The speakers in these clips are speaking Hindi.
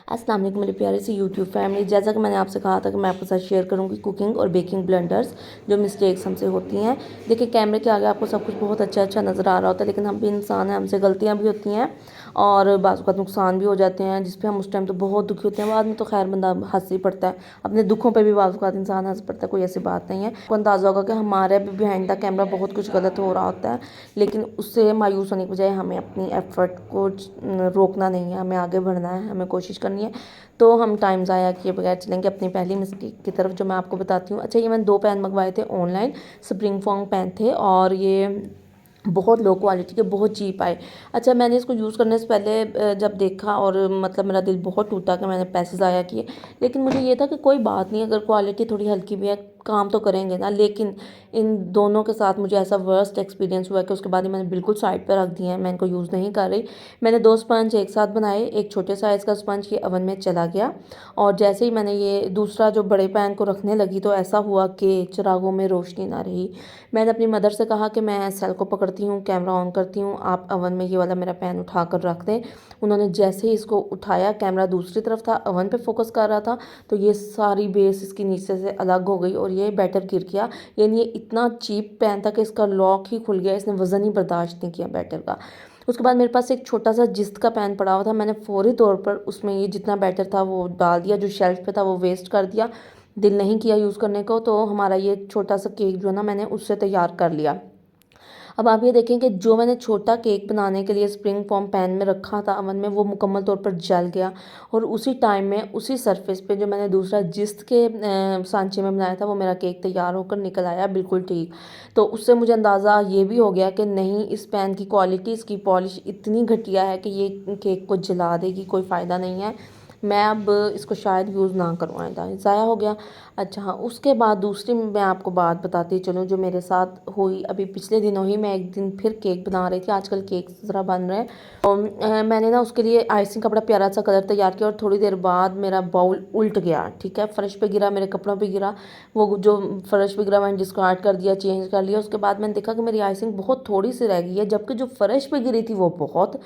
अस्सलाम वालेकुम मेरे प्यारे से यूट्यूब फैमिली। जैसा कि मैंने आपसे कहा था कि मैं आपके साथ शेयर करूंगी कुकिंग और बेकिंग ब्लंडर्स, जो मिस्टेक्स हमसे होती हैं। देखिए, कैमरे के आगे आपको सब कुछ बहुत अच्छा अच्छा नज़र आ रहा होता है, लेकिन हम भी इंसान हैं, हमसे गलतियां भी होती हैं और बाज़ का नुकसान भी हो जाते हैं, जिस पे हम उस टाइम तो बहुत दुखी होते हैं। बाद में तो खैर बंदा हंस ही पड़ता है, अपने दुखों पर भी बाज़ का इंसान हंस पड़ता है। कोई ऐसी बात नहीं है। आपको अंदाज़ा होगा कि हमारे भी बिहाइंड द कैमरा बहुत कुछ गलत हो रहा होता है, लेकिन उससे मायूस होने की बजाय हमें अपनी एफर्ट को रोकना नहीं है, हमें आगे बढ़ना है, हमें कोशिश करनी है। तो हम टाइम ज़ाया किए बगैर चलेंगे अपनी पहली मिस्टेक की तरफ, जो मैं आपको बताती हूँ। अच्छा, ये मैंने 2 पैन मंगवाए थे ऑनलाइन, स्प्रिंग फॉर्म पैन थे और ये बहुत लो क्वालिटी के, बहुत चीप आए। अच्छा, मैंने इसको यूज़ करने से पहले जब देखा और मतलब मेरा दिल बहुत टूटा कि मैंने पैसे ज़ाया किए। लेकिन मुझे ये था कि कोई बात नहीं, अगर क्वालिटी थोड़ी हल्की भी है काम तो करेंगे ना। लेकिन इन दोनों के साथ मुझे ऐसा वर्स्ट एक्सपीरियंस हुआ कि उसके बाद ही मैंने बिल्कुल साइड पर रख दिए हैं, मैं इनको यूज़ नहीं कर रही। मैंने 2 स्पंज एक साथ बनाए। एक छोटे साइज़ का स्पंज ये ओवन में चला गया और जैसे ही मैंने ये दूसरा जो बड़े पैन को रखने लगी तो ऐसा हुआ कि चिरागों में रोशनी ना रही। मैंने अपनी मदर से कहा कि मैं सेल को पकड़ती हूँ, कैमरा ऑन करती हूँ, आप ओवन में ये वाला मेरा पैन उठा कर रख दें। उन्होंने जैसे ही इसको उठाया, कैमरा दूसरी तरफ था, ओवन पे फोकस कर रहा था, तो ये सारी बेस इसकी नीचे से अलग हो गई और ये बैटर गिर गया। यानी ये इतना चीप पैन था कि इसका लॉक ही खुल गया, इसने वज़न ही बर्दाश्त नहीं किया बैटर का। उसके बाद मेरे पास एक छोटा सा जिस्त का पैन पड़ा हुआ था, मैंने फौरी तौर पर उसमें ये जितना बैटर था वो डाल दिया, जो शेल्फ पे था वो वेस्ट कर दिया, दिल नहीं किया यूज़ करने को। तो हमारा ये छोटा सा केक जो है ना, मैंने उससे तैयार कर लिया। अब आप ये देखें कि जो मैंने छोटा केक बनाने के लिए स्प्रिंग फॉर्म पैन में रखा था ओवन में, वो मुकम्मल तौर पर जल गया और उसी टाइम में उसी सरफेस पे जो मैंने दूसरा जिस्त के सांचे में बनाया था, वो मेरा केक तैयार होकर निकल आया बिल्कुल ठीक। तो उससे मुझे अंदाज़ा ये भी हो गया कि नहीं, इस पैन की क्वालिटी, इसकी पॉलिश इतनी घटिया है कि ये केक को जला देगी, कोई फ़ायदा नहीं है। मैं अब इसको शायद यूज़ ना करूँ, आइंदा। ज़ाया हो गया। अच्छा हाँ, उसके बाद दूसरी मैं आपको बात बताती चलूँ जो मेरे साथ हुई। अभी पिछले दिनों ही मैं एक दिन फिर केक बना रही थी, आजकल केक ज़रा बन रहे हैं। तो मैंने ना उसके लिए आइसिंग का बड़ा प्यारा सा कलर तैयार किया और थोड़ी देर बाद मेरा बाउल उल्ट गया, ठीक है, फ़र्श पे गिरा, मेरे कपड़ों पे गिरा। वो जो फ़र्श पे गिरा मैंने डिस्कार्ड कर दिया, चेंज कर लिया। उसके बाद मैंने देखा कि मेरी आइसिंग बहुत थोड़ी सी रह गई है, जबकि जो फ़र्श पे गिरी थी वो बहुत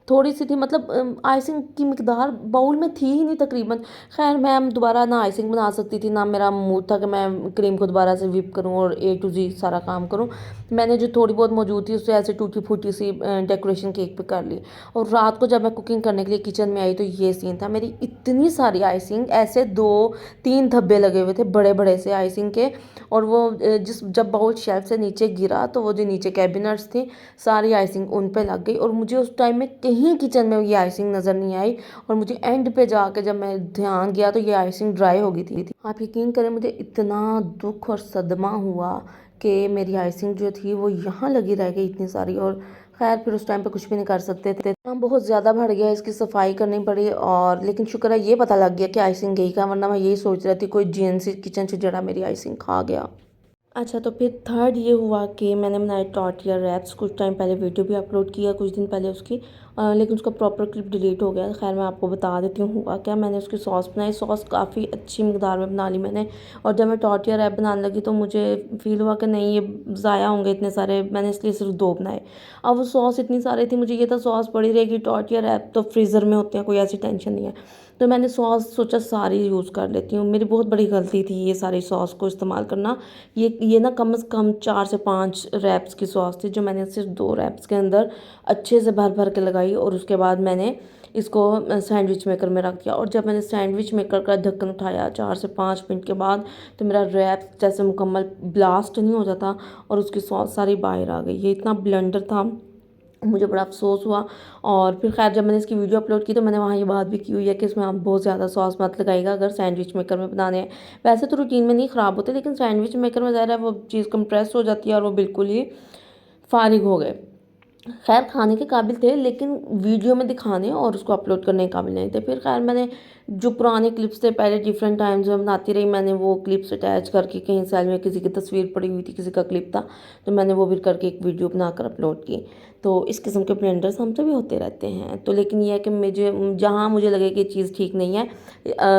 थोड़ी सी थी। मतलब आइसिंग की मिकदार बाउल में थी ही नहीं तकरीबन। खैर, मैं दोबारा ना आइसिंग बना सकती थी, ना मेरा मूड था कि मैं क्रीम को दोबारा से व्हिप करूँ और ए टू जी सारा काम करूँ। मैंने जो थोड़ी बहुत मौजूद थी उससे ऐसे टूटी फूटी सी डेकोरेशन केक पे कर ली। और रात को जब मैं कुकिंग करने के लिए किचन में आई तो ये सीन था, मेरी इतनी सारी आइसिंग, ऐसे 2-3 धब्बे लगे हुए थे बड़े बड़े से आइसिंग के। और वो जिस जब बाउल शेल्फ से नीचे गिरा तो वो जो नीचे कैबिनेट्स थी, सारी आइसिंग उन पे लग गई और मुझे उस टाइम में कहीं किचन में ये आइसिंग नज़र नहीं आई। और मुझे एंड पे जाके जब मैं ध्यान गया तो ये आइसिंग ड्राई हो गई थी। आप यकीन करें, मुझे इतना दुख और सदमा हुआ कि मेरी आइसिंग जो थी वो यहाँ लगी रह गई इतनी सारी। और खैर, फिर उस टाइम पे कुछ भी नहीं कर सकते थे, काम बहुत ज़्यादा बढ़ गया, इसकी सफाई करनी पड़ी। और लेकिन शुक्र है ये पता लग गया कि आइसिंग गई का, वरना मैं यही सोच रही थी कोई जीएनसी किचन से जरा मेरी आइसिंग खा गया। अच्छा, तो फिर थर्ड ये हुआ कि मैंने बनाए टॉर्टिया रैप्स। कुछ टाइम पहले वीडियो भी अपलोड किया, कुछ दिन पहले उसकी, लेकिन उसका प्रॉपर क्लिप डिलीट हो गया। खैर, मैं आपको बता देती हूँ हुआ क्या। मैंने उसकी सॉस बनाई, सॉस काफ़ी अच्छी मकदार में बना ली मैंने। और जब मैं टॉर्टिया रैप बनाने लगी तो मुझे फील हुआ कि नहीं, ये ज़ाया होंगे इतने सारे, मैंने इसलिए सिर्फ 2 बनाए। अब वो सॉस इतनी सारी थी, मुझे ये था सॉस पड़ी रहेगी, टॉर्टिया रैप तो फ्रीज़र में होते हैं, कोई ऐसी टेंशन नहीं है। तो मैंने सॉस सोचा सारी यूज़ कर लेती हूँ। मेरी बहुत बड़ी गलती थी ये सारी सॉस को इस्तेमाल करना। ये ना कम से कम 4 से 5 रैप्स की सॉस थी, जो मैंने सिर्फ 2 रैप्स के अंदर अच्छे से भर भर के लगाई। और उसके बाद मैंने इसको सैंडविच मेकर में रख दिया। और जब मैंने सैंडविच मेकर का ढक्कन उठाया 4 से 5 मिनट के बाद, तो मेरा रैप जैसे मुकम्मल ब्लास्ट नहीं हो जाता और उसकी सॉस सारी बाहर आ गई। ये इतना ब्लंडर था, मुझे बड़ा अफसोस हुआ। और फिर खैर, जब मैंने इसकी वीडियो अपलोड की तो मैंने वहाँ ये बात भी की हुई है कि इसमें आप बहुत ज़्यादा सॉस मत लगाइएगा अगर सैंडविच मेकर में बनाने हैं। वैसे तो रूटीन में नहीं ख़राब होते, लेकिन सैंडविच मेकर में ज़रा वो चीज़ कंप्रेस हो जाती है और वो बिल्कुल ही फारिग हो गए। खैर, खाने के काबिल थे, लेकिन वीडियो में दिखाने और उसको अपलोड करने के काबिल नहीं थे। फिर खैर, मैंने जो पुराने क्लिप्स थे पहले डिफरेंट टाइम्स में बनाती रही, मैंने वो क्लिप्स अटैच करके, कहीं साइड में किसी की तस्वीर पड़ी हुई थी, किसी का क्लिप था, तो मैंने वो भी करके एक वीडियो बनाकर अपलोड की। तो इस किस्म के ब्लेंडर्स हमसे भी होते रहते हैं। तो लेकिन ये है कि मुझे जहाँ मुझे लगे कि चीज़ ठीक नहीं है,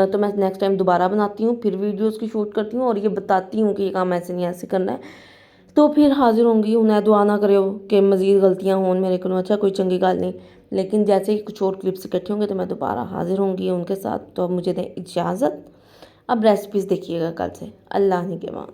तो मैं नेक्स्ट टाइम दोबारा बनाती हूँ, फिर वीडियो उसकी शूट करती हूँ और ये बताती हूँ कि ये काम ऐसे नहीं, ऐसे करना है। तो फिर हाजिर होंगी। उन्हें दुआ ना करे कि मज़ीद गलतियाँ होन मेरे को। अच्छा कोई चंगी गल नहीं, लेकिन जैसे ही कुछ और क्लिप्स इकट्ठे होंगे तो मैं दोबारा हाजिर होंगी उनके साथ। तो अब मुझे दें इजाज़त। अब रेसिपीज़ देखिएगा कल से। अल्लाह निगहबान।